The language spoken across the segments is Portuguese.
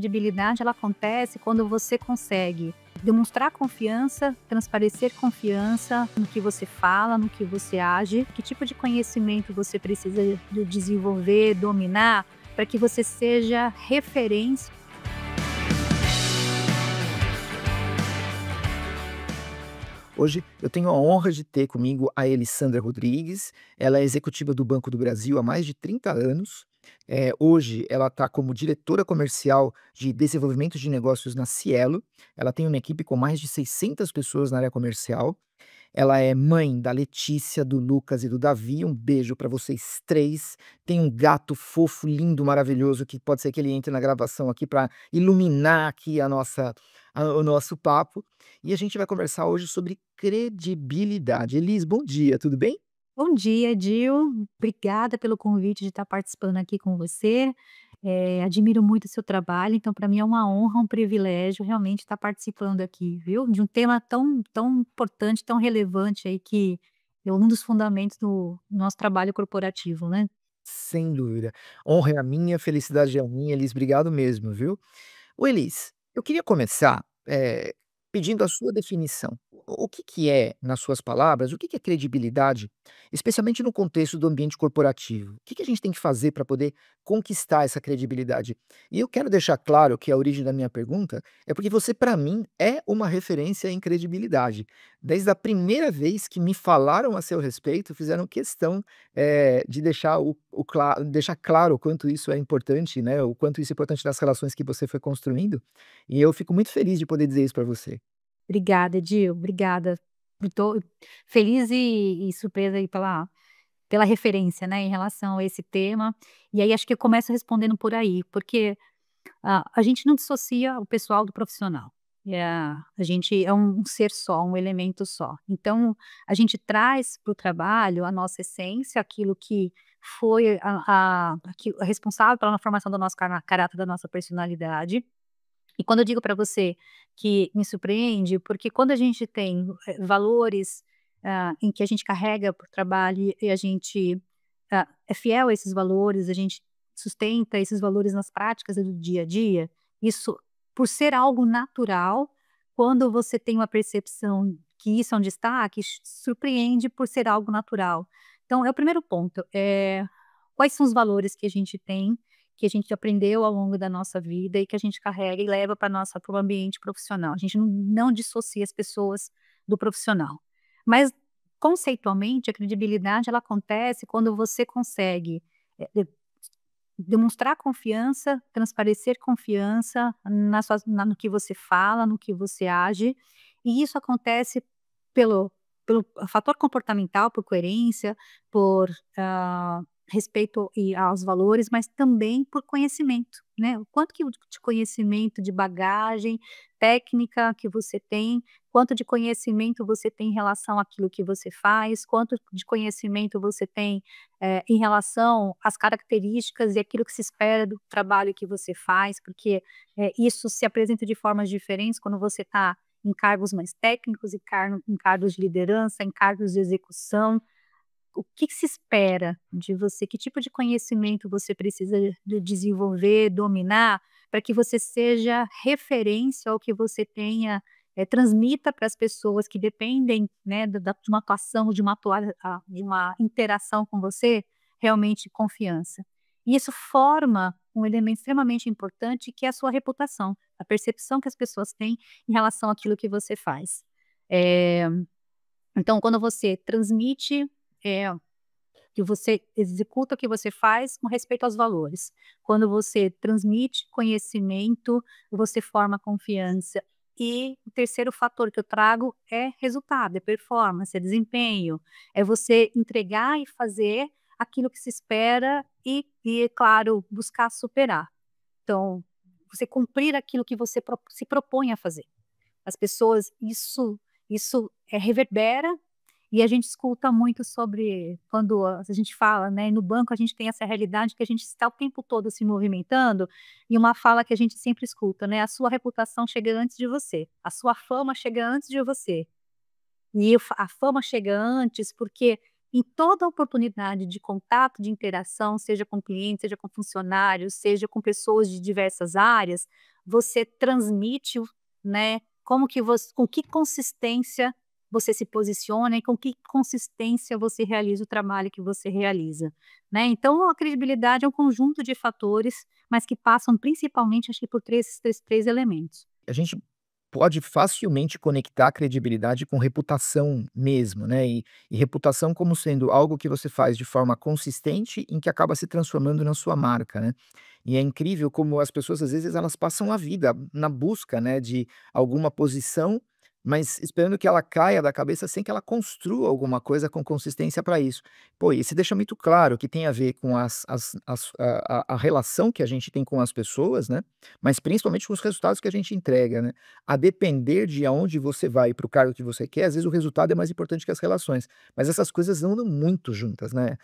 credibilidade ela acontece quando você consegue demonstrar confiança, transparecer confiança no que você fala, no que você age, que tipo de conhecimento você precisa de desenvolver, dominar, para que você seja referência. Hoje eu tenho a honra de ter comigo a Elissandra Rodrigues, ela é executiva do Banco do Brasil há mais de 30 anos. Hoje ela está como diretora comercial de desenvolvimento de negócios na Cielo, ela tem uma equipe com mais de 600 pessoas na área comercial. Ela é mãe da Letícia, do Lucas e do Davi, um beijo para vocês 3. Tem um gato fofo, lindo, maravilhoso, que pode ser que ele entre na gravação aqui para iluminar aqui o nosso papo. E a gente vai conversar hoje sobre credibilidade. Elis, bom dia, tudo bem? Bom dia, Dil. Obrigada pelo convite de estar participando aqui com você. Admiro muito o seu trabalho, então para mim é uma honra, um privilégio realmente estar participando aqui, viu? De um tema tão importante, tão relevante aí que é um dos fundamentos do nosso trabalho corporativo, né? Sem dúvida. Honra é a minha, felicidade é a minha, Elis, obrigado mesmo, viu? Ô Elis, eu queria começar, pedindo a sua definição. O que que é, nas suas palavras, o que que é credibilidade, especialmente no contexto do ambiente corporativo? O que que a gente tem que fazer para poder conquistar essa credibilidade? E eu quero deixar claro que a origem da minha pergunta é porque você, para mim, é uma referência em credibilidade. Desde a primeira vez que me falaram a seu respeito, fizeram questão, de deixar claro o quanto isso é importante, né, o quanto isso é importante nas relações que você foi construindo, e eu fico muito feliz de poder dizer isso para você. Obrigada, Dil. Obrigada. Estou feliz e surpresa aí pela referência, né, em relação a esse tema. E aí acho que eu começo respondendo por aí, porque a gente não dissocia o pessoal do profissional. A gente é um ser só, um elemento só. Então, a gente traz para o trabalho a nossa essência, aquilo que foi responsável pela formação do nosso caráter, da nossa personalidade. E quando eu digo para você que me surpreende, porque quando a gente tem valores em que a gente carrega para o trabalho e a gente é fiel a esses valores, a gente sustenta esses valores nas práticas do dia a dia, isso, por ser algo natural, quando você tem uma percepção que isso é um destaque, surpreende por ser algo natural. Então, é o primeiro ponto. Quais são os valores que a gente tem, que a gente aprendeu ao longo da nossa vida e que a gente carrega e leva para o ambiente profissional. A gente não dissocia as pessoas do profissional. Mas, conceitualmente, a credibilidade ela acontece quando você consegue, demonstrar confiança, transparecer confiança no que você fala, no que você age, e isso acontece pelo fator comportamental, por coerência, por respeito aos valores, mas também por conhecimento, né? O quanto que de conhecimento, de bagagem técnica que você tem, quanto de conhecimento você tem em relação àquilo que você faz, quanto de conhecimento você tem em relação às características e aquilo que se espera do trabalho que você faz, porque isso se apresenta de formas diferentes quando você está em cargos mais técnicos, em cargos de liderança, em cargos de execução. O que que se espera de você? Que tipo de conhecimento você precisa de desenvolver, dominar, para que você seja referência ou que você tenha, transmita para as pessoas que dependem, né, de uma atuação, de uma interação com você, realmente confiança. E isso forma um elemento extremamente importante que é a sua reputação, a percepção que as pessoas têm em relação àquilo que você faz. Eh, então quando você transmite, eh que você executa o que você faz com respeito aos valores. Quando você transmite conhecimento, você forma confiança. E o terceiro fator que eu trago é resultado, é performance, é desempenho, é você entregar e fazer aquilo que se espera e é claro, buscar superar. Então, você cumprir aquilo que você se propõe a fazer. As pessoas, isso reverbera e a gente escuta muito sobre quando a gente fala, né, no banco a gente tem essa realidade que a gente está o tempo todo se movimentando, e uma fala que a gente sempre escuta, né, a sua reputação chega antes de você, a sua fama chega antes de você. E a fama chega antes, porque em toda oportunidade de contato, de interação, seja com clientes, seja com funcionários, seja com pessoas de diversas áreas, você transmite, né, como que você, com que consistência você se posiciona e com que consistência você realiza o trabalho que você realiza, né. Então a credibilidade é um conjunto de fatores, mas que passam principalmente, acho que por esses três elementos. A gente pode facilmente conectar a credibilidade com reputação mesmo, né, e reputação como sendo algo que você faz de forma consistente, em que acaba se transformando na sua marca, né. E é incrível como as pessoas, às vezes, elas passam a vida na busca, né, de alguma posição, mas esperando que ela caia da cabeça sem que ela construa alguma coisa com consistência para isso. Pô, e você deixa muito claro que tem a ver com a relação que a gente tem com as pessoas, né, mas principalmente com os resultados que a gente entrega, né. A depender de aonde você vai para o cargo que você quer, às vezes o resultado é mais importante que as relações, mas essas coisas andam muito juntas, né.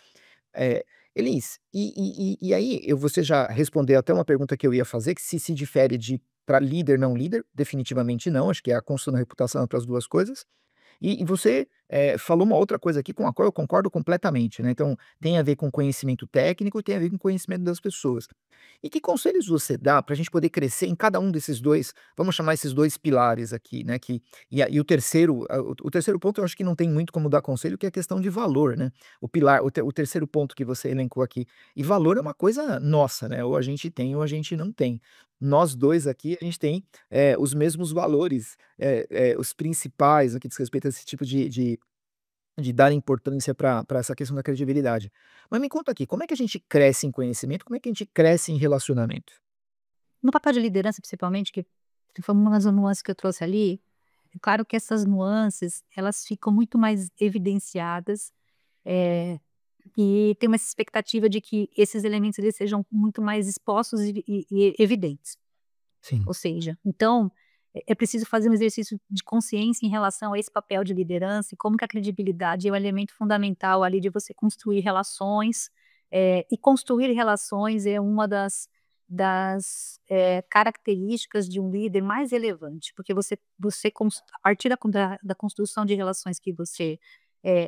É, Elis, e aí você já respondeu até uma pergunta que eu ia fazer, que se difere de para líder, não líder, definitivamente não, acho que é a construção da reputação para as 2 coisas. E você, falou uma outra coisa aqui com a qual eu concordo completamente, né, então tem a ver com conhecimento técnico e tem a ver com conhecimento das pessoas. E que conselhos você dá para a gente poder crescer em cada um desses 2, vamos chamar esses 2 pilares aqui, né, que e o terceiro, o terceiro ponto eu acho que não tem muito como dar conselho, que é a questão de valor, né. O terceiro ponto que você elencou aqui. E valor é uma coisa nossa, né, ou a gente tem ou a gente não tem. Nós 2 aqui, a gente tem, os mesmos valores, os principais no que diz respeito a esse tipo de dar importância para essa questão da credibilidade. Mas me conta aqui, como é que a gente cresce em conhecimento, como é que a gente cresce em relacionamento? No papel de liderança, principalmente, que foi uma das nuances que eu trouxe ali, é claro que essas nuances, elas ficam muito mais evidenciadas, eh, e tem uma expectativa de que esses elementos eles sejam muito mais expostos e evidentes. Sim, Ou seja, então, é preciso fazer um exercício de consciência em relação a esse papel de liderança e como que a credibilidade é um elemento fundamental ali de você construir relações, e construir relações é uma das características de um líder mais relevante, porque você a partir da construção de relações que você,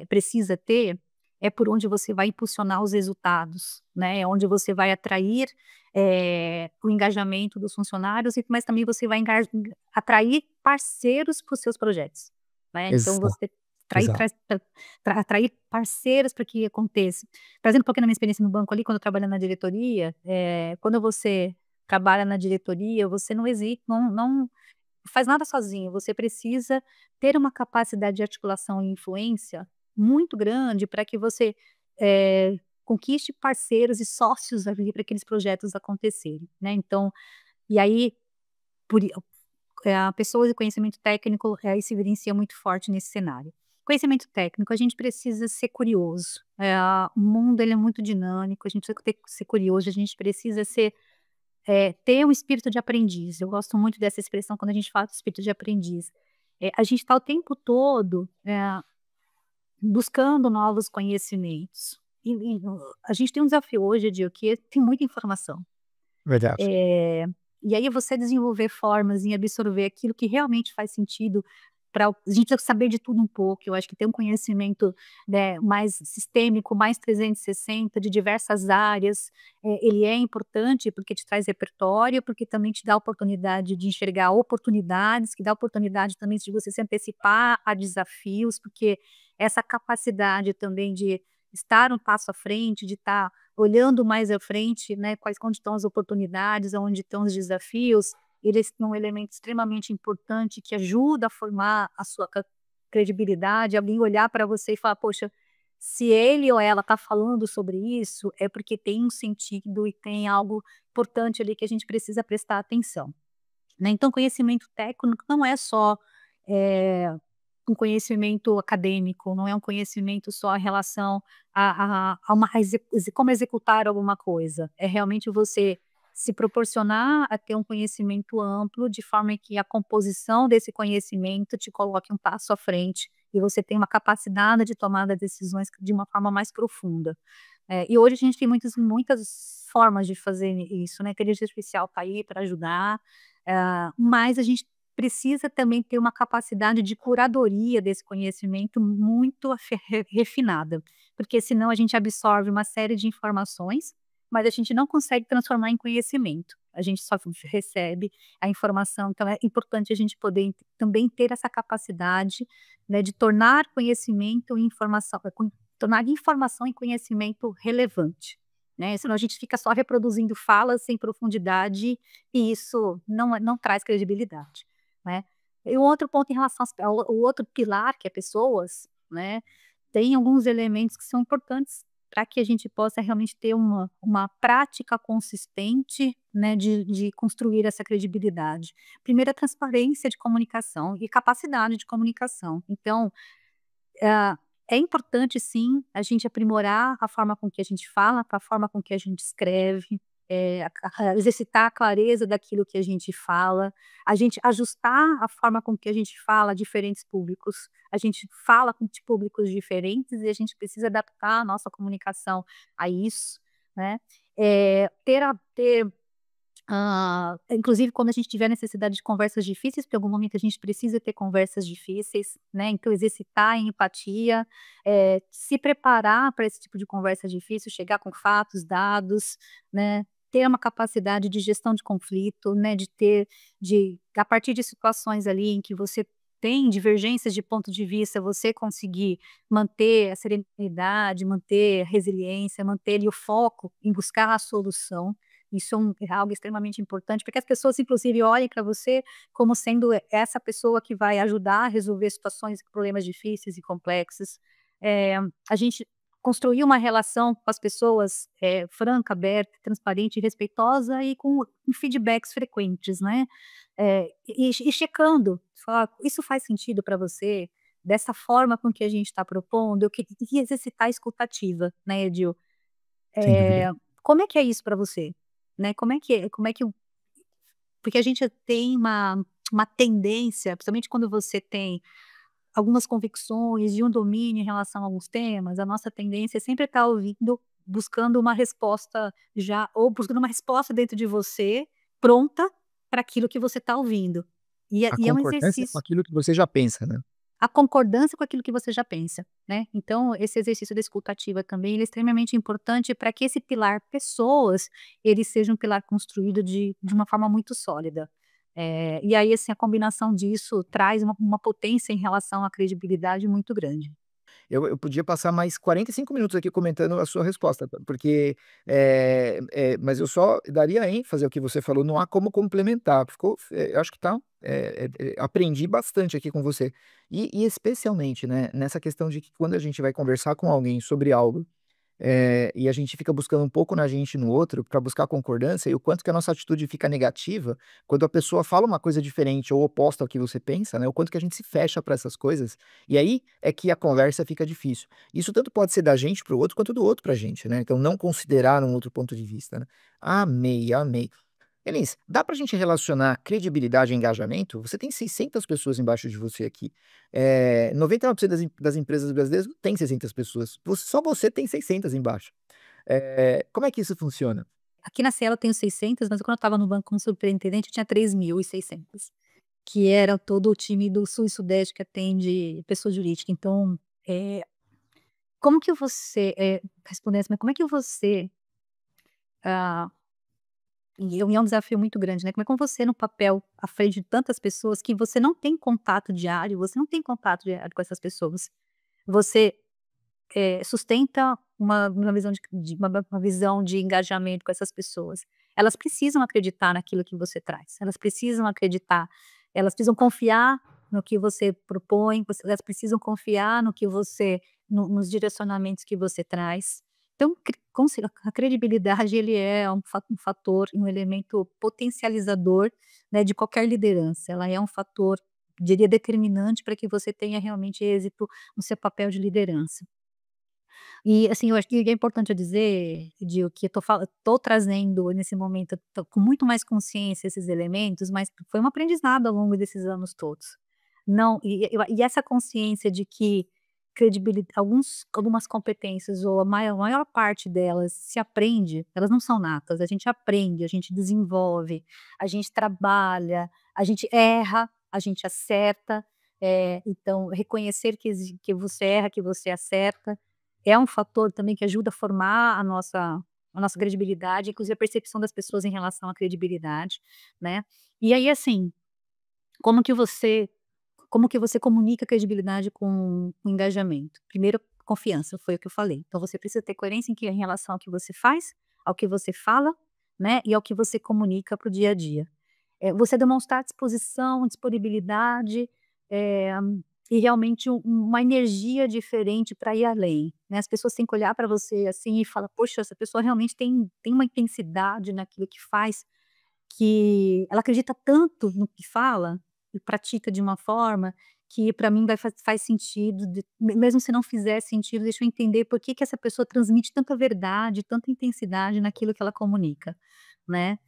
precisa ter, é por onde você vai impulsionar os resultados, né, é onde você vai atrair o engajamento dos funcionários, mas também você vai atrair parceiros para os seus projetos, né, então exato, você atrair exato. atrair parceiros para que aconteça. Trazendo um pouquinho da minha experiência no banco ali, quando eu trabalhei na diretoria, quando você trabalha na diretoria, você não faz nada sozinho, você precisa ter uma capacidade de articulação e influência muito grande para que você, conquiste parceiros e sócios ali para aqueles projetos acontecerem, né, então, e aí, por i a pessoa de conhecimento técnico, aí se evidencia muito forte nesse cenário. Conhecimento técnico, a gente precisa ser curioso, o mundo ele é muito dinâmico, a gente precisa ser curioso, a gente precisa ter um espírito de aprendiz. Eu gosto muito dessa expressão quando a gente fala do espírito de aprendiz. A gente está o tempo todo, buscando novos conhecimentos. A gente tem um desafio hoje, Edil, que tem muita informação. Verdade. Eh, e aí você desenvolver formas em absorver aquilo que realmente faz sentido para a gente precisa saber de tudo um pouco, eu acho que ter um conhecimento, né, mais sistêmico, mais 360 de diversas áreas, ele é importante porque te traz repertório, porque também te dá oportunidade de enxergar oportunidades, que dá oportunidade também de você se antecipar a desafios, porque essa capacidade também de estar um passo à frente, de estar olhando mais à frente, né, quais onde estão as oportunidades, aonde estão os desafios, eles são um elemento extremamente importante que ajuda a formar a sua credibilidade, alguém olhar para você e falar: "Poxa, se ele ou ela está falando sobre isso, é porque tem um sentido e tem algo importante ali que a gente precisa prestar atenção", né. Então conhecimento técnico não é só, eh um conhecimento acadêmico, não é um conhecimento só em relação a uma como executar alguma coisa, é realmente você se proporcionar a ter um conhecimento amplo, de forma que a composição desse conhecimento te coloque um passo à frente, e você tem uma capacidade de tomada de decisões de uma forma mais profunda. E hoje a gente tem muitas formas de fazer isso, né, a inteligência artificial está aí para ajudar, mas a gente precisa também ter uma capacidade de curadoria desse conhecimento muito refinada, porque senão a gente absorve uma série de informações, mas a gente não consegue transformar em conhecimento. A gente só recebe a informação, então é importante a gente poder também ter essa capacidade, né, de tornar conhecimento em informação, tornar informação em conhecimento relevante, né, senão a gente fica só reproduzindo falas sem profundidade e isso não traz credibilidade, né. E o outro ponto em relação ao outro pilar que é pessoas, né, tem alguns elementos que são importantes para que a gente possa realmente ter uma prática consistente, né, de construir essa credibilidade. Primeiro, a transparência de comunicação e capacidade de comunicação. Então, ah, é importante sim, a gente aprimorar a forma com que a gente fala, a forma com que a gente escreve, exercitar a clareza daquilo que a gente fala, a gente ajustar a forma com que a gente fala a diferentes públicos. A gente fala com públicos diferentes e a gente precisa adaptar a nossa comunicação a isso, né. Ter inclusive quando a gente tiver necessidade de conversas difíceis, porque em algum momento a gente precisa ter conversas difíceis, né, então exercitar a empatia, se preparar para esse tipo de conversa difícil, chegar com fatos, dados, né, ter uma capacidade de gestão de conflito, né, de a partir de situações ali em que você tem divergências de ponto de vista, você conseguir manter a serenidade, manter a resiliência, manter ali o foco em buscar a solução. Isso é algo extremamente importante, porque as pessoas inclusive olhem para você como sendo essa pessoa que vai ajudar a resolver situações e problemas difíceis e complexos. A gente construir uma relação com as pessoas, franca, aberta, transparente, respeitosa e com feedbacks frequentes, né. E checando, falar: "Isso faz sentido para você? Dessa forma com que a gente está propondo?" E exercitar a escutativa, né, Edil. Sem dúvida. Como é que é isso para você? Né, como é que porque a gente tem uma tendência, principalmente quando você tem algumas convicções e um domínio em relação a alguns temas, a nossa tendência é sempre estar ouvindo, buscando uma resposta já ou buscando uma resposta dentro de você, pronta para aquilo que você está ouvindo. A E é um concordância com exercício. aquilo que você já pensa, né. A concordância com aquilo que você já pensa, né. Então esse exercício da escuta ativa também, ele é extremamente importante para que esse pilar pessoas, ele seja um pilar construído de uma forma muito sólida. E aí, assim, a combinação disso traz uma potência em relação à credibilidade muito grande. Eu podia passar mais 45 minutos aqui comentando a sua resposta, porque, mas eu só daria ênfase ao que você falou, não há como complementar. Ficou eu acho que tá, aprendi bastante aqui com você. E especialmente, né, nessa questão de que quando a gente vai conversar com alguém sobre algo, e a gente fica buscando um pouco na gente e no outro para buscar concordância, e o quanto que a nossa atitude fica negativa quando a pessoa fala uma coisa diferente ou oposta ao que você pensa, né, o quanto que a gente se fecha para essas coisas, e aí é que a conversa fica difícil. Isso tanto pode ser da gente para o outro, quanto do outro para a gente, né, então não considerar um outro ponto de vista, né. Amei, amei. Elis, dá pra gente relacionar credibilidade e engajamento? Você tem 600 pessoas embaixo de você aqui. 99% das empresas brasileiras não tem 600 pessoas. Só você tem 600 embaixo. Como é que isso funciona? Aqui na Cielo eu tenho 600, mas quando eu estava no banco como superintendente eu tinha 3.600, que era todo o time do sul e sudeste que atende pessoa jurídica. Então, eh, como que você, respondendo assim, mas como é que você, ah, e é um desafio muito grande, né, como é que você no papel, à frente de tantas pessoas que você não tem contato diário, você não tem contato diário com essas pessoas. Você, sustenta uma visão uma visão de engajamento com essas pessoas. Elas precisam acreditar naquilo que você traz, elas precisam acreditar, elas precisam confiar no que você propõe, elas precisam confiar no que você nos direcionamentos que você traz. Então, a credibilidade ele é um fator, um elemento potencializador, né, de qualquer liderança. Ela é um fator, diria, determinante para que você tenha realmente êxito no seu papel de liderança. E, assim, eu acho que é importante eu dizer, Dil, que eu tô trazendo nesse momento, eu tô com muito mais consciência esses elementos, mas foi um aprendizado ao longo desses anos todos. Não, e essa consciência de que algumas competências ou a maior parte delas se aprende, elas não são natas, a gente aprende, a gente desenvolve, a gente trabalha, a gente erra, a gente acerta, então reconhecer que você erra, que você acerta, é um fator também que ajuda a formar a nossa a nossa credibilidade, inclusive a percepção das pessoas em relação à credibilidade, né. E aí, assim, como que você como que você comunica credibilidade com engajamento? Primeiro, confiança, foi o que eu falei. Então você precisa ter coerência em relação ao que você faz, ao que você fala, né, e ao que você comunica para o dia a dia. Você demonstrar disposição, disponibilidade, eh, e realmente uma energia diferente para ir além, né. As pessoas têm que olhar para você, assim, e falar: "Poxa, essa pessoa realmente tem uma intensidade naquilo que faz, que ela acredita tanto no que fala e pratica de uma forma que para mim vai faz sentido, mesmo se não fizer sentido, deixa eu entender por que que essa pessoa transmite tanta verdade, tanta intensidade naquilo que ela comunica", né.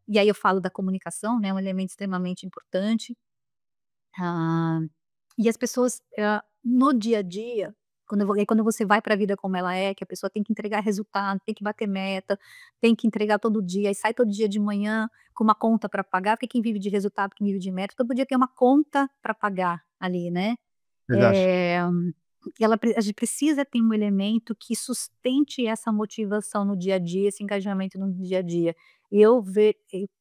E aí eu falo da comunicação, né, um elemento extremamente importante. Ah, e as pessoas, no dia a dia, quando você vai para a vida como ela é, que a pessoa tem que entregar resultado, tem que bater meta, tem que entregar todo dia e sai todo dia de manhã com uma conta para pagar, porque quem vive de resultado, quem vive de meta, todo dia tem uma conta para pagar ali, né. Verdade. Eh, a gente precisa ter um elemento que sustente essa motivação no dia a dia, esse engajamento no dia a dia. E eu ve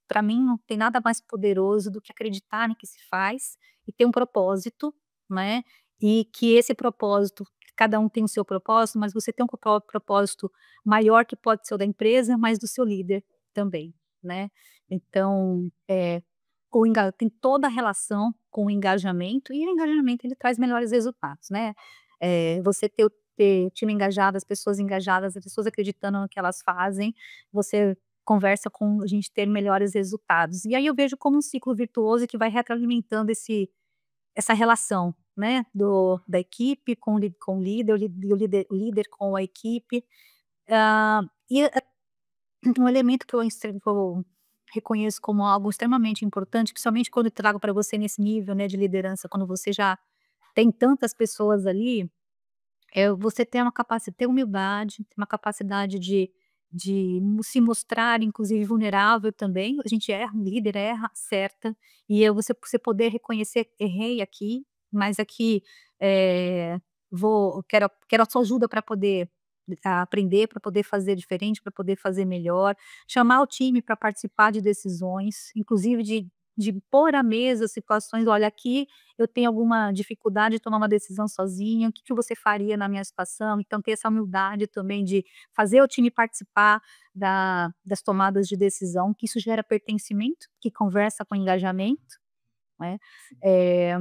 Para mim não tem nada mais poderoso do que acreditar no que se faz e ter um propósito, né, e que esse propósito, cada um tem o seu propósito, mas você tem um propósito maior que pode ser o da empresa, mas do seu líder também, né. Então, tem toda a relação com o engajamento, e o engajamento ele traz melhores resultados, né. Você ter o time engajado, as pessoas engajadas, as pessoas acreditando no que elas fazem, você conversa com a gente ter melhores resultados. E aí eu vejo como um ciclo virtuoso que vai retroalimentando essa relação, né, da equipe com o líder, o líder com a equipe. Hã, e Um elemento que eu reconheço como algo extremamente importante, principalmente quando eu trago para você nesse nível, né, de liderança, quando você já tem tantas pessoas ali, é você ter humildade, ter uma capacidade de se mostrar, inclusive, vulnerável também. A gente erra, o líder erra, acerta, e você poder reconhecer: "Errei aqui, mas aqui, eh, quero a sua ajuda para poder aprender, para poder fazer diferente, para poder fazer melhor". Chamar o time para participar de decisões, inclusive de pôr à mesa situações: "Olha, aqui eu tenho alguma dificuldade de tomar uma decisão sozinha, o que que você faria na minha situação?". Então ter essa humildade também de fazer o time participar das tomadas de decisão, que isso gera pertencimento, que conversa com engajamento, né. Eh,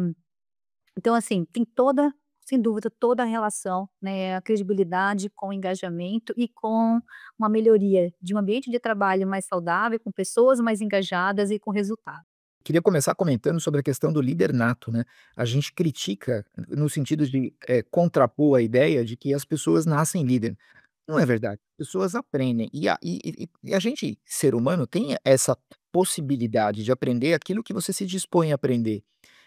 então assim, tem toda, sem dúvida, toda a relação, né, a credibilidade com o engajamento e com uma melhoria de um ambiente de trabalho mais saudável, com pessoas mais engajadas e com resultado. Queria começar comentando sobre a questão do líder nato, né. A gente critica no sentido de, contrapor a ideia de que as pessoas nascem líder. Não é verdade. Pessoas aprendem e a gente, ser humano, tem essa possibilidade de aprender aquilo que você se dispõe a aprender.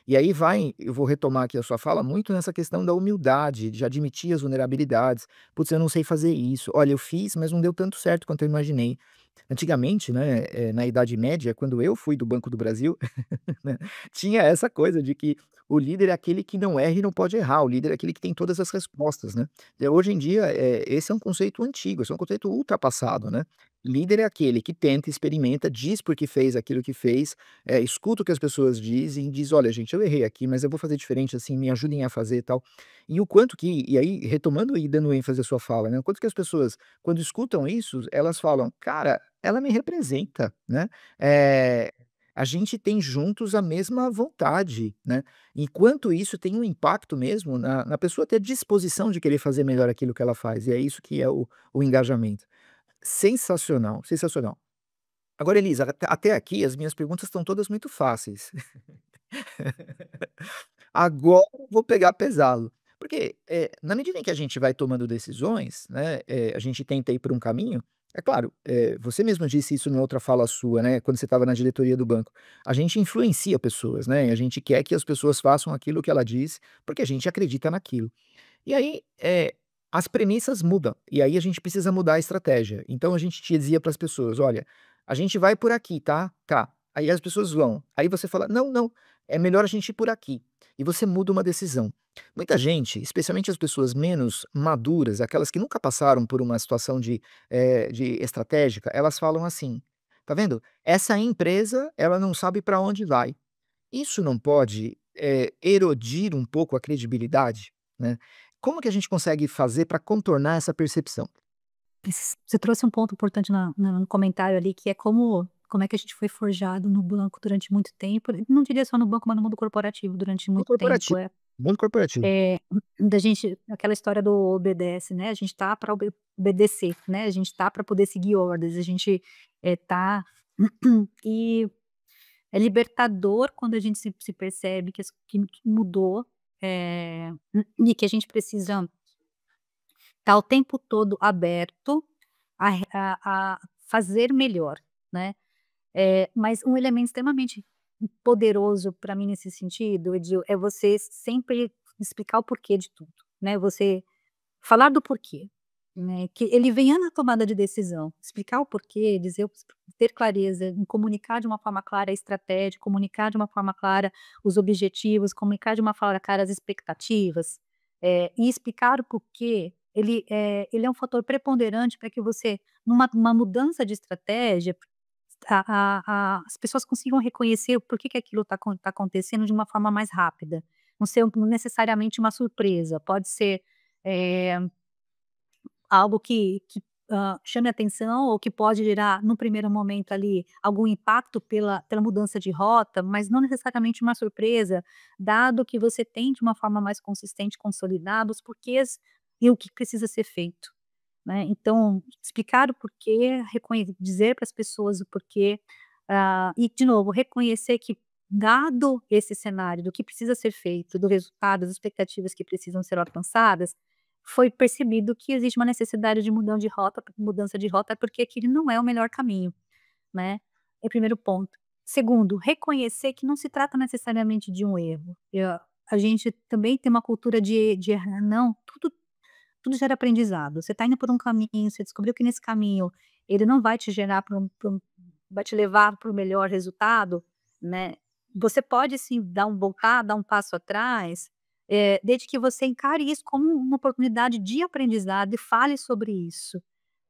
E aí eu vou retomar aqui a sua fala muito nessa questão da humildade, de admitir as vulnerabilidades. "Putz, eu não sei fazer isso. Olha, eu fiz, mas não deu tanto certo quanto eu imaginei". Antigamente, né, na Idade Média, quando eu fui do Banco do Brasil, né, tinha essa coisa de que o líder é aquele que não erra e não pode errar, o líder é aquele que tem todas as respostas, né. Hoje em dia, esse é um conceito antigo, esse é um conceito ultrapassado, né. Líder é aquele que tenta, experimenta, diz por que fez aquilo que fez, escuta o que as pessoas dizem e diz: "Olha gente, eu errei aqui, mas eu vou fazer diferente assim, me ajudem a fazer e tal". E o quanto que e aí retomando e dando ênfase à sua fala, né, o quanto que as pessoas, quando escutam isso, elas falam: "Cara, ela me representa", né. Eh a gente tem juntos a mesma vontade, né. Enquanto isso tem um impacto mesmo na pessoa ter disposição de querer fazer melhor aquilo que ela faz, e é isso que é o engajamento. Sensacional, sensacional. Agora Elisa, até aqui as minhas perguntas estão todas muito fáceis. Agora eu vou pegar pesado, porque, na medida em que a gente vai tomando decisões, né, a gente tenta ir por um caminho, é claro, você mesmo disse isso em outra fala sua, né, quando você estava na diretoria do banco, a gente influencia pessoas, né, e a gente quer que as pessoas façam aquilo que ela diz, porque a gente acredita naquilo. E aí, as premissas mudam, e aí a gente precisa mudar a estratégia. Então a gente te dizia para as pessoas: "Olha, a gente vai por aqui, tá?". "Tá". Aí as pessoas vão. Aí você fala: "Não, não, é melhor a gente ir por aqui". E você muda uma decisão. Muita gente, especialmente as pessoas menos maduras, aquelas que nunca passaram por uma situação de estratégica, elas falam assim: "Tá vendo? Essa empresa, ela não sabe para onde vai". Isso não pode, erodir um pouco a credibilidade, né? Como que a gente consegue fazer para contornar essa percepção? Você trouxe um ponto importante no comentário ali, que é como é que a gente foi forjado no banco durante muito tempo, não diria só no banco, mas no mundo corporativo durante No muito tempo, corporativo, mundo corporativo. da gente aquela história do obedece, né, a gente tá para obedecer, né, a gente tá para poder seguir ordens, a gente, tá e é libertador quando a gente se percebe que mudou, e que a gente precisa estar o tempo todo aberto a fazer melhor, né. Mas um elemento extremamente poderoso para mim nesse sentido, Edil, é você sempre explicar o porquê de tudo, né, você falar do porquê, né, que ele venha na tomada de decisão, explicar o porquê, dizer ter clareza, em comunicar de uma forma clara a estratégia, comunicar de uma forma clara os objetivos, comunicar de uma forma clara as expectativas, e explicar o porquê, ele é um fator preponderante para que você, numa mudança de estratégia, as pessoas consigam reconhecer o porquê que aquilo está acontecendo de uma forma mais rápida, não necessariamente uma surpresa, pode ser, eh algo que chame atenção ou que pode gerar, no primeiro momento ali, algum impacto pela mudança de rota, mas não necessariamente uma surpresa, dado que você tem de uma forma mais consistente consolidado os porquês e o que precisa ser feito, né. Então, explicar o porquê, dizer para as pessoas o porquê, e de novo, reconhecer que, dado esse cenário do que precisa ser feito, do resultado, das expectativas que precisam ser alcançadas, foi percebido que existe uma necessidade de mudança de rota, porque aquele não é o melhor caminho, né, é o primeiro ponto. Segundo, reconhecer que não se trata necessariamente de um erro. A gente também tem uma cultura de errar não, tudo gera aprendizado. Você está indo por um caminho, você descobriu que nesse caminho ele não vai te gerar vai te levar para o melhor resultado, né, você pode sim dar um passo atrás, desde que você encare isso como uma oportunidade de aprendizado e fale sobre isso.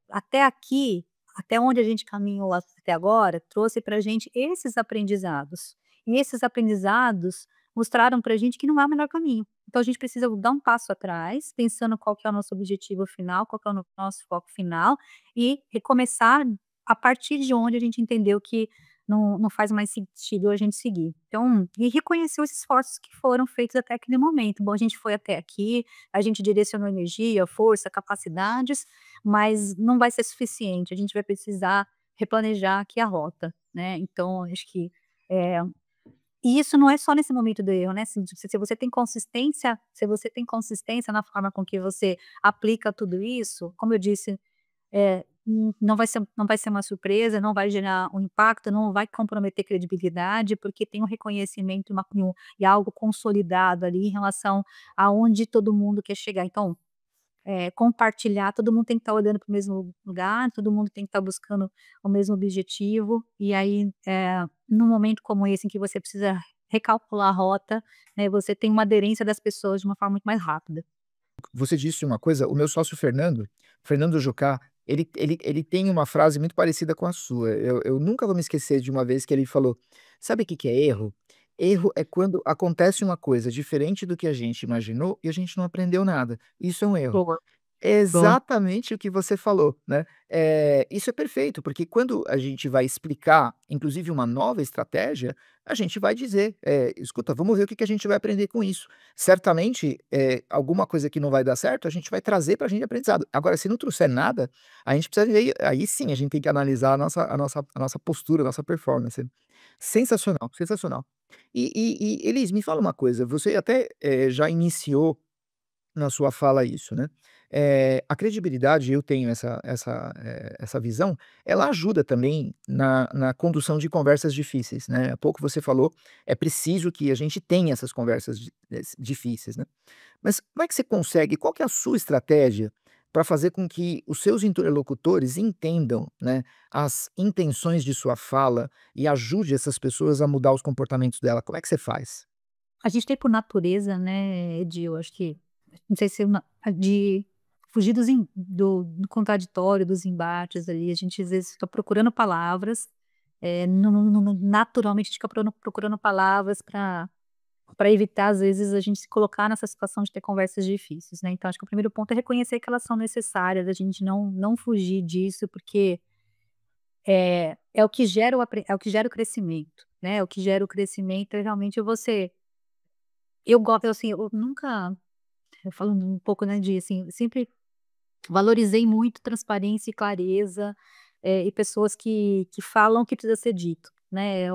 Até aqui, até onde a gente caminhou até agora, trouxe para a gente esses aprendizados. E esses aprendizados mostraram para a gente que não é o melhor caminho. Então a gente precisa dar um passo atrás, pensando qual que é o nosso objetivo final, qual que é o nosso foco final, e recomeçar a partir de onde a gente entendeu que não faz mais sentido a gente seguir. Então, e reconhecer os esforços que foram feitos até aquele momento. Bom, a gente foi até aqui, a gente direcionou energia, força, capacidades, mas não vai ser suficiente, a gente vai precisar replanejar aqui a rota, né. Então acho que, eh, e isso não é só nesse momento do erro, né, se você tem consistência, se você tem consistência na forma com que você aplica tudo isso, como eu disse, não vai ser uma surpresa, não vai gerar um impacto, não vai comprometer credibilidade, porque tem um reconhecimento e algo consolidado ali em relação aonde todo mundo quer chegar. Então, compartilhar, todo mundo tem que estar olhando para o mesmo lugar, todo mundo tem que estar buscando o mesmo objetivo, e aí, num momento como esse em que você precisa recalcular a rota, né, você tem uma aderência das pessoas de uma forma muito mais rápida. Você disse uma coisa, o meu sócio Fernando, Fernando Jucá, ele tem uma frase muito parecida com a sua. Eu nunca vou me esquecer de uma vez que ele falou: "Sabe o que que é erro? Erro é quando acontece uma coisa diferente do que a gente imaginou e a gente não aprendeu nada. Isso é um erro". Boa, boa. Exatamente o que você falou, né. Isso é perfeito, porque quando a gente vai explicar, inclusive uma nova estratégia, a gente vai dizer: "Escuta, vamos ver o que que a gente vai aprender com isso". Certamente, alguma coisa que não vai dar certo, a gente vai trazer para a gente aprendizado. Agora, se não trouxer nada, a gente precisa ver aí sim a gente tem que analisar a nossa postura, a nossa performance. Sensacional, sensacional. E Elis, me fala uma coisa, você até, já iniciou na sua fala isso, né. A credibilidade, eu tenho essa visão, ela ajuda também na condução de conversas difíceis, né. Há pouco você falou, é preciso que a gente tenha essas conversas difíceis, né. Mas como é que você consegue qual que é a sua estratégia para fazer com que os seus interlocutores entendam, né, as intenções de sua fala e ajude essas pessoas a mudar os comportamentos dela, como é que você faz? A gente tem por natureza, né, eu acho que não sei se é de fugir do contraditório, dos embates ali, a gente às vezes fica procurando palavras, naturalmente a gente fica procurando palavras para evitar às vezes a gente se colocar nessa situação de ter conversas difíceis, né, então acho que o primeiro ponto é reconhecer que elas são necessárias, a gente não fugir disso, porque é o que gera é o que gera o crescimento, né, o que gera o crescimento é realmente você eu gosto assim, eu nunca falando um pouco, né, de assim, sempre valorizei muito transparência e clareza, e pessoas que falam o que precisa ser dito, né,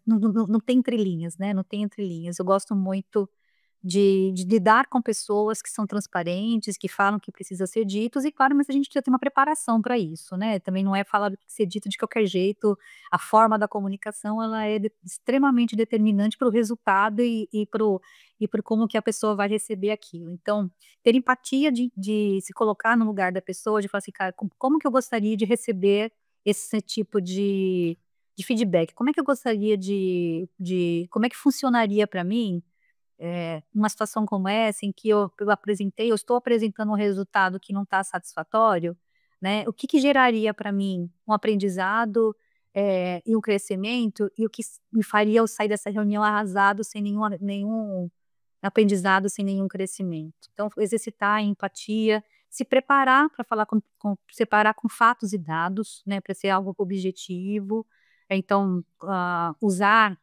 não tem entrelinhas, né, não tem entrelinhas. Eu gosto muito de lidar com pessoas que são transparentes, que falam o que precisa ser ditos e claro, mas a gente precisa ter uma preparação para isso, né, também não é falar do que ser dito de qualquer jeito, a forma da comunicação ela é extremamente determinante para o resultado e para como que a pessoa vai receber aquilo. Então, ter empatia de se colocar no lugar da pessoa, de falar assim: "Cara, como que eu gostaria de receber esse tipo de feedback? Como é que eu gostaria como é que funcionaria para mim numa situação como essa em que eu estou apresentando um resultado que não está satisfatório, né, o que que geraria para mim um aprendizado, e um crescimento, e o que me faria eu sair dessa reunião arrasado sem nenhum aprendizado, sem nenhum crescimento. Então exercitar a empatia, se preparar para falar separar com fatos e dados, né, para ser algo objetivo, então, usar,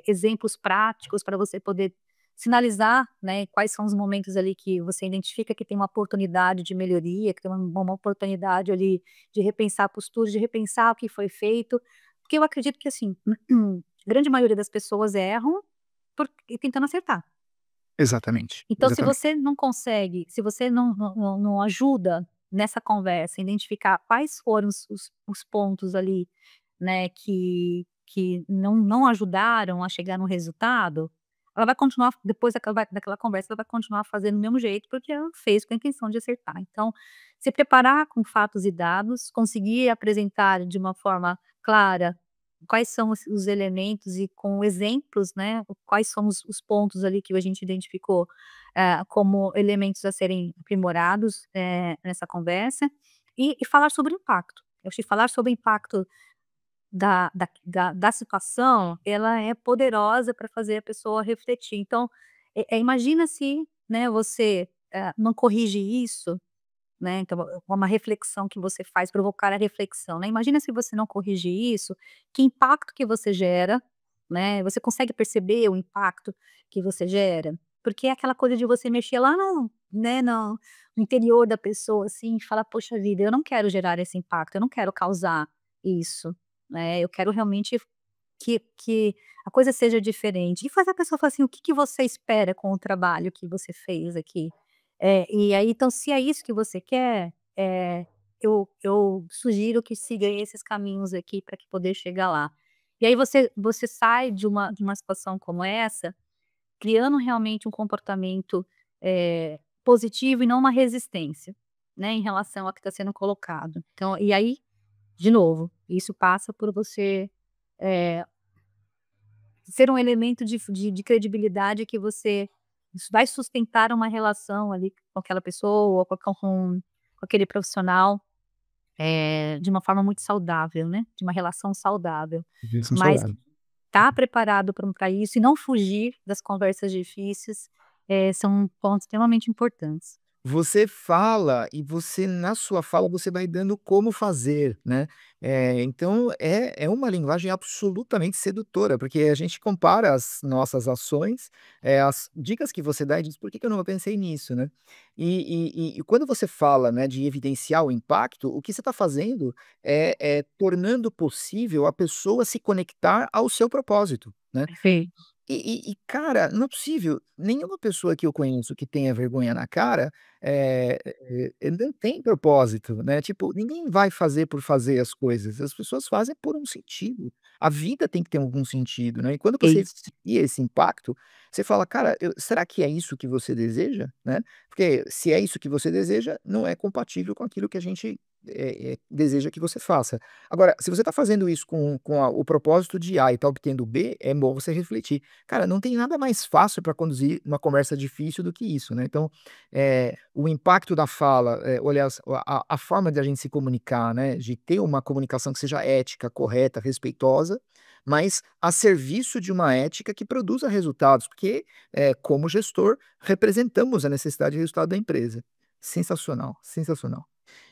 exemplos práticos para você poder sinalizar, né, quais são os momentos ali que você identifica que tem uma oportunidade de melhoria, que tem uma oportunidade ali de repensar a postura, de repensar o que foi feito, porque eu acredito que assim, a grande maioria das pessoas erram tentando acertar. Exatamente, Então se exatamente. você não consegue, se você não ajuda nessa conversa, a identificar quais foram os pontos ali, né, que não ajudaram a chegar no resultado, ela vai continuar depois daquela conversa, ela vai continuar fazendo do mesmo jeito, porque ela fez com a intenção de acertar. Então, se preparar com fatos e dados, conseguir apresentar de uma forma clara quais são os elementos e com exemplos, né, quais são os pontos ali que a gente identificou, como elementos a serem aprimorados, nessa conversa, e falar sobre o impacto. Eu acho que falar sobre o impacto da situação, ela é poderosa para fazer a pessoa refletir. Então, imagina se, né, você, não corrige isso, né, então é uma reflexão que você faz, provocar a reflexão, né. Imagina se você não corrigir isso, que impacto que você gera, né, você consegue perceber o impacto que você gera? Porque é aquela coisa de você mexer lá no interior da pessoa, assim, e falar: "Poxa vida, eu não quero gerar esse impacto, eu não quero causar isso, né, eu quero realmente que a coisa seja diferente". E fazer a pessoa falar assim: "O que que você espera com o trabalho que você fez aqui?". E aí, então, se é isso que você quer, eu sugiro que siga esses caminhos aqui para que poder chegar lá. E aí você sai de uma situação como essa, criando realmente um comportamento, positivo e não uma resistência, né, em relação ao que está sendo colocado. Então e aí, de novo, isso passa por você, eh ser um elemento de credibilidade que você isso vai sustentar uma relação ali com aquela pessoa, com aquele profissional, de uma forma muito saudável, né, de uma relação saudável. São Mas saudáveis. estar preparado para isso e não fugir das conversas difíceis, são pontos extremamente importantes. Você fala e você na sua fala você vai dando como fazer, né. Então é uma linguagem absolutamente sedutora, porque a gente compara as nossas ações, as dicas que você dá e diz: "Por que que eu não pensei nisso?", né. E quando você fala, né, de evidenciar o impacto, o que você está fazendo é tornando possível a pessoa se conectar ao seu propósito, né. Perfeito. Cara, não é possível, nenhuma pessoa que eu conheço que tenha vergonha na cara, não tem propósito, né, tipo, ninguém vai fazer por fazer as coisas, as pessoas fazem por um sentido. A vida tem que ter algum sentido, né, e quando É você isso. evidencia esse impacto, você fala: "Cara, será que é isso que você deseja?", né, porque se é isso que você deseja, não é compatível com aquilo que a gente deseja que você faça. Agora, se você está fazendo isso com o propósito de A e está obtendo B, é bom você refletir. Cara, não tem nada mais fácil para conduzir uma conversa difícil do que isso, né. Então, o impacto da fala, olhar a forma de a gente se comunicar, né, de ter uma comunicação que seja ética, correta, respeitosa, mas a serviço de uma ética que produza resultados, porque, como gestor, representamos a necessidade de resultado da empresa. Sensacional, sensacional.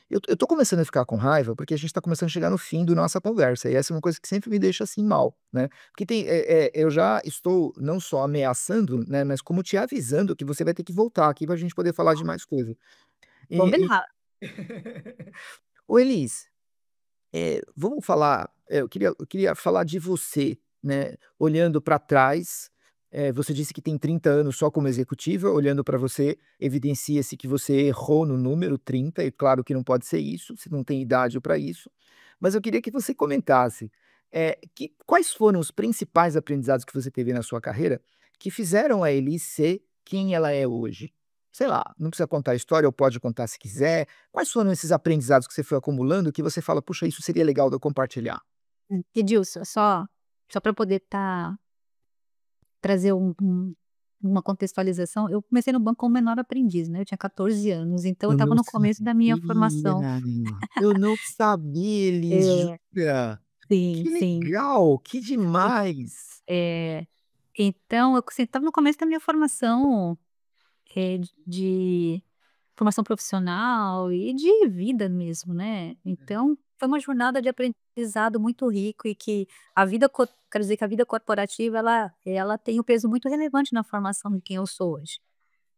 Eu tô começando a ficar com raiva, porque a gente tá começando a chegar no fim do nossa conversa, e essa é uma coisa que sempre me deixa, assim, mal, né. Porque eu já estou não só ameaçando, né, mas como te avisando que você vai ter que voltar aqui pra gente poder falar de mais coisa. E Combinado. ô Elis, vamos falar, eu queria falar de você, né, olhando para trás, você disse que tem 30 anos só como executiva, olhando para você, evidencia-se que você errou no número 30 e claro que não pode ser isso, você não tem idade para isso, mas eu queria que você comentasse, quais foram os principais aprendizados que você teve na sua carreira, que fizeram a Elis ser quem ela é hoje? Sei lá, não precisa contar a história ou pode contar se quiser. Quais foram esses aprendizados que você foi acumulando que você fala: "Puxa, isso seria legal de eu compartilhar"? Edilson, só para poder trazer uma contextualização, eu comecei no banco como menor aprendiz, né, eu tinha 14 anos, então eu Eu estava não no começo da minha sabia, formação. eu não sabia, Elis, É, jura? sim, Que sim. legal, que E demais. é, então eu assim, estava no começo da minha formação, de formação profissional e de vida mesmo, né. Então, foi uma jornada de aprendizado muito rico e que quero dizer que a vida corporativa ela tem um peso muito relevante na formação de quem eu sou hoje.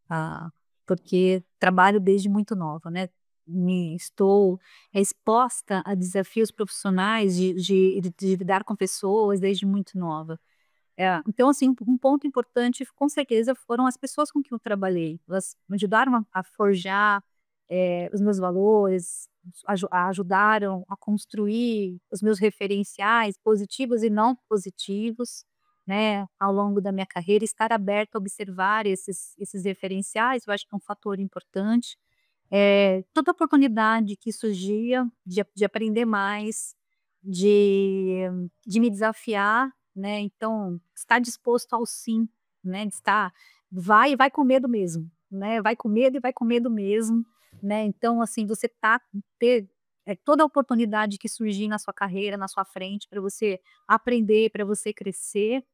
Ah, porque trabalho desde muito nova, né. Estou exposta a desafios profissionais de lidar com pessoas desde muito nova. Então assim, um ponto importante com certeza foram as pessoas com quem eu trabalhei. Elas me ajudaram a forjar, os meus valores, ajudaram a construir os meus referenciais positivos e não positivos, né, ao longo da minha carreira, estar aberto a observar esses referenciais, eu acho que é um fator importante. Toda oportunidade que surgia de aprender mais, de de me desafiar, né, então estar disposto ao sim, né, de estar vai com medo mesmo, né, vai com medo e vai com medo mesmo, né, então assim, você ter, toda oportunidade que surgir na sua carreira, na sua frente, para você aprender, para você crescer,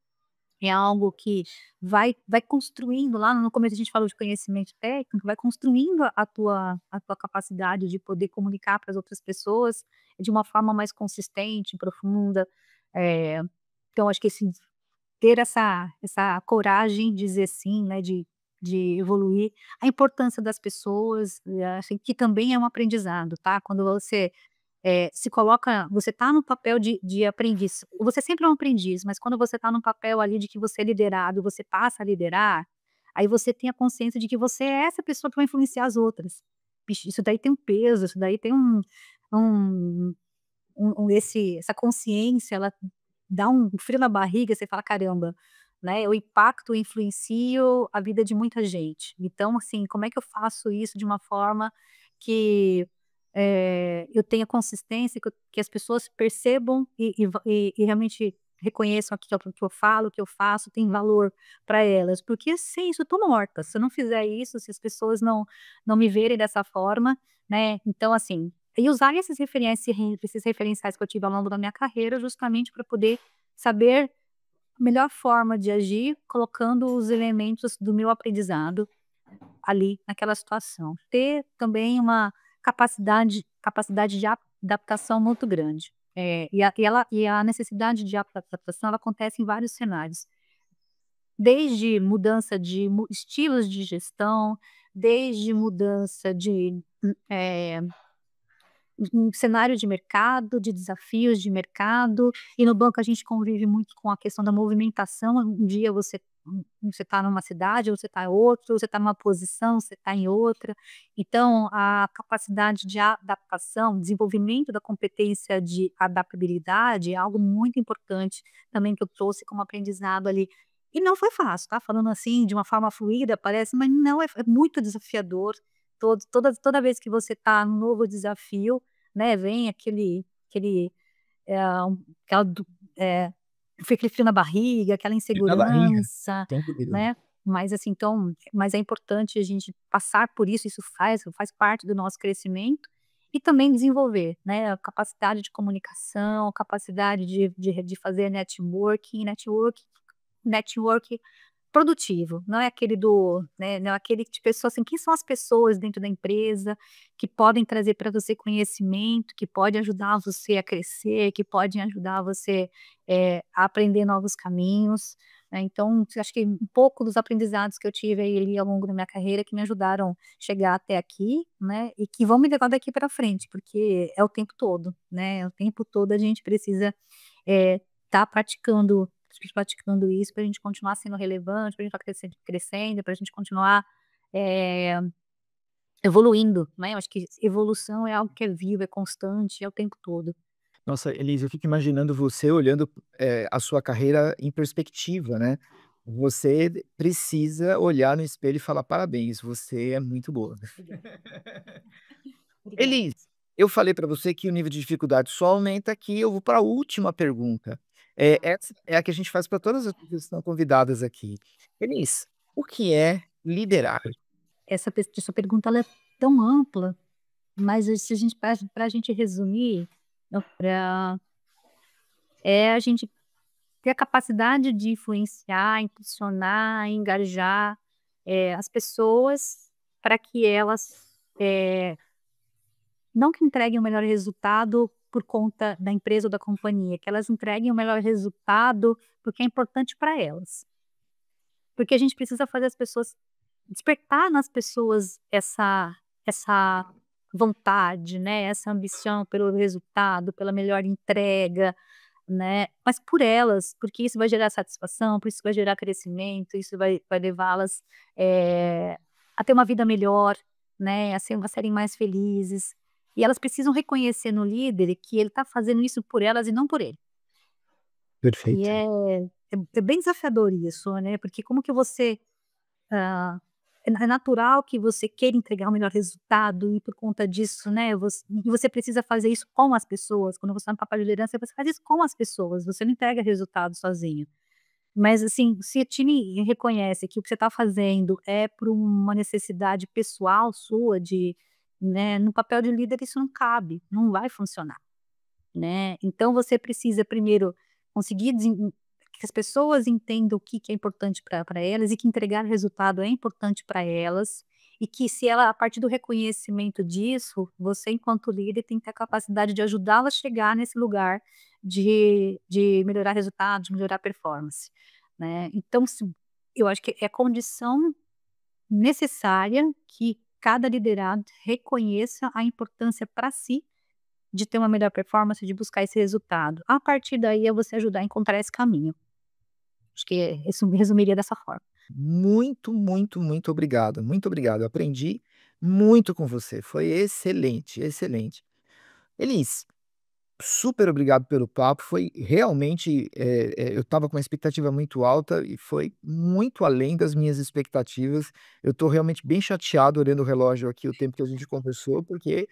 é algo que vai construindo, lá no começo a gente falou de conhecimento técnico, vai construindo a tua capacidade de poder comunicar para as outras pessoas de uma forma mais consistente, profunda. Eh, então acho que assim, ter essa coragem de dizer sim, né, de evoluir, a importância das pessoas, assim, que também é um aprendizado, tá. Quando você se coloca, você está no papel de aprendiz. Você sempre é um aprendiz, mas quando você está no papel ali de que você é liderado, você passa a liderar, aí você tem a consciência de que você é essa pessoa que vai influenciar as outras. Bicho, isso daí tem um peso, isso daí tem um essa consciência, ela dá um frio na barriga, você fala: "Caramba, né, eu impacto, influencio a vida de muita gente". Então, assim, como é que eu faço isso de uma forma que, eu tenha consistência, que as pessoas percebam e realmente reconheçam aquilo que eu falo, o que eu faço tem valor para elas, porque sem isso eu tô morta, se eu não fizer isso, se as pessoas não me verem dessa forma, né, então assim, e usar esses referenciais que eu tive ao longo da minha carreira, justamente para poder saber a melhor forma de agir, colocando os elementos do meu aprendizado ali naquela situação. Ter também uma capacidade de adaptação muito grande. E a necessidade de adaptação, ela acontece em vários cenários, desde mudança de estilos de gestão, desde mudança de, eh um cenário de mercado, de desafios de mercado, e no banco a gente convive muito com a questão da movimentação, um dia você está numa cidade, ou você está em outra, ou você está numa posição, você está em outra. Então, a capacidade de adaptação, desenvolvimento da competência de adaptabilidade é algo muito importante também que eu trouxe como aprendizado ali. E não foi fácil, tá, falando assim de uma forma fluida parece, mas não, é muito desafiador. Toda vez que você está num novo desafio, né, vem aquele, aquela do fica aquele frio na barriga, aquela Frio na barriga, insegurança, sem dúvida. né, mas assim, então mas é importante a gente passar por isso, isso faz parte do nosso crescimento, e também desenvolver, né, a capacidade de comunicação, a capacidade de fazer network produtivo, não é aquele não é aquele de pessoa assim, quem são as pessoas dentro da empresa que podem trazer para você conhecimento, que pode ajudar você a crescer, que podem ajudar você, a aprender novos caminhos, né. Então, eu acho que um pouco dos aprendizados que eu tive aí ali ao longo da minha carreira que me ajudaram a chegar até aqui, né, e que vão me levar daqui para frente, porque é o tempo todo, né, o tempo todo a gente precisa, estar praticando isso para a gente continuar sendo relevante, para a gente estar crescendo, para a gente continuar, eh, evoluindo, né, eu acho que evolução é algo que é vivo, é constante, é o tempo todo. Nossa, Elisa, eu fico imaginando você olhando, a sua carreira em perspectiva, né. Você precisa olhar no espelho e falar: "Parabéns, você é muito boa". Obrigada, obrigada. Elis, eu falei para você que o nível de dificuldade só aumenta aqui, eu vou para a última pergunta. Tá. Essa é a que a gente faz para todas as pessoas que estão convidadas aqui. Elis, o que é liderar? Essa pergunta ela é tão ampla, mas se a gente pra gente resumir, pra a gente ter a capacidade de influenciar, impulsionar, engajar, as pessoas para que elas, não que entreguem o melhor resultado por conta da empresa ou da companhia, que elas entreguem o melhor resultado porque é importante para elas. Porque a gente precisa fazer as pessoas despertar nas pessoas essa vontade, né, essa ambição pelo resultado, pela melhor entrega, né, mas por elas, porque isso vai gerar satisfação, por isso vai gerar crescimento, isso vai levá-las, a ter uma vida melhor, né, a serem mais felizes. E elas precisam reconhecer no líder que ele está fazendo isso por elas e não por ele. E Perfeito. é bem desafiador isso, né, porque como que você, ah, é natural que você queira entregar o melhor resultado e por conta disso, né, você precisa fazer isso com as pessoas, quando você está no papel de liderança, você faz isso com as pessoas, você não entrega resultado sozinho. Mas assim, se o time reconhece que o que você está fazendo é por uma necessidade pessoal sua de, né, no papel de líder isso não cabe, não vai funcionar. Né, então você precisa primeiro conseguir que as pessoas entendam o que que é importante para elas e que entregar resultado é importante para elas, e que se ela a partir do reconhecimento disso, você enquanto líder tem que ter a capacidade de ajudá-la a chegar nesse lugar de melhorar resultado, de melhorar performance, né. Então eu acho que é condição necessária que cada liderado reconheça a importância para si de ter uma melhor performance, de buscar esse resultado. A partir daí é você ajudar a encontrar esse caminho. Acho que isso me resumiria dessa forma. Muito, muito, muito obrigado, muito obrigado. Eu aprendi muito com você, foi excelente, excelente. Elis, super obrigado pelo papo, foi realmente, eu estava com uma expectativa muito alta e foi muito além das minhas expectativas. Eu estou realmente bem chateado olhando o relógio aqui, o tempo que a gente conversou, porque,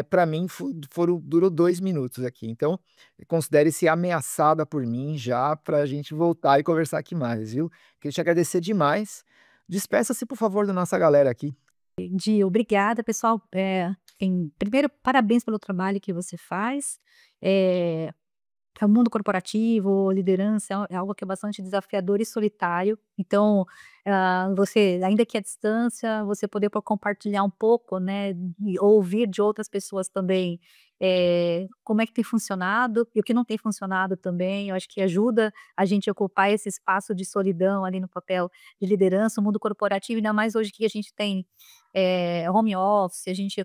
pra mim foram durou 2 minutos aqui. Então, considere-se ameaçada por mim já para a gente voltar e conversar aqui mais, viu. Queria te agradecer demais. Despeça-se, por favor, da nossa galera aqui. Entendi, obrigada pessoal, primeiro parabéns pelo trabalho que você faz, eh o mundo corporativo, liderança é algo que é bastante desafiador e solitário, então, você ainda que à distância, você poder compartilhar um pouco, né, e ouvir de outras pessoas também, como é que tem funcionado e o que não tem funcionado também, eu acho que ajuda a gente a ocupar esse espaço de solidão ali no papel de liderança, o mundo corporativo, ainda mais hoje que a gente tem, home office, a gente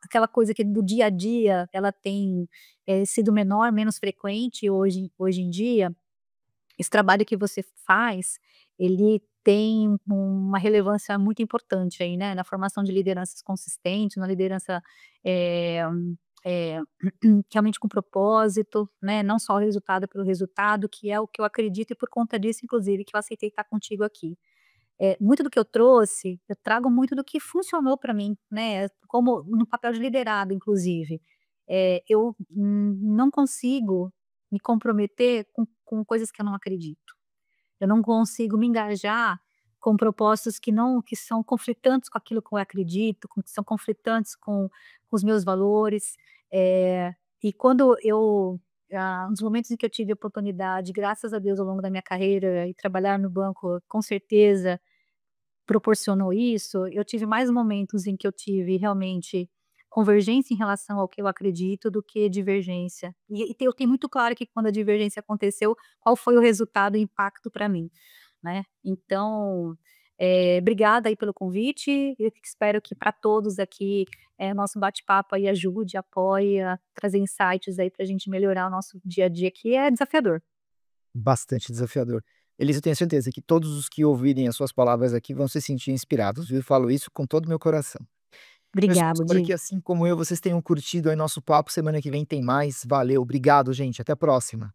aquela coisa que do dia a dia, ela tem sido menor, menos frequente hoje em dia, esse trabalho que você faz, ele tem uma relevância muito importante aí, né, na formação de lideranças consistentes, na liderança, eh eh, realmente com propósito, né, não só o resultado pelo resultado, que é o que eu acredito e por conta disso, inclusive, que eu aceitei estar contigo aqui. Muito do que eu trouxe, eu trago muito do que funcionou para mim, né, como no papel de liderado, inclusive. eu não consigo me comprometer com coisas que eu não acredito. Eu não consigo me engajar com propósitos que são conflitantes com aquilo que eu acredito, que são conflitantes com os meus valores, e quando nos momentos em que eu tive oportunidade, graças a Deus, ao longo da minha carreira e trabalhar no banco, com certeza proporcionou isso. Eu tive mais momentos em que eu tive realmente convergência em relação ao que eu acredito do que divergência. Eu tenho muito claro que quando a divergência aconteceu, qual foi o resultado e impacto para mim, né. Então, obrigada aí pelo convite, eu espero que para todos aqui, nosso bate-papo aí ajude, apoie a trazer insights aí para a gente melhorar o nosso dia a dia, que é desafiador. Bastante desafiador. Elisa, eu tenho certeza que todos os que ouvirem as suas palavras aqui vão se sentir inspirados, viu? Eu falo isso com todo o meu coração. Pessoal, Obrigada, espero que Di. assim como eu, vocês tenham curtido aí nosso papo. Semana que vem tem mais. Valeu, obrigado, gente. Até a próxima.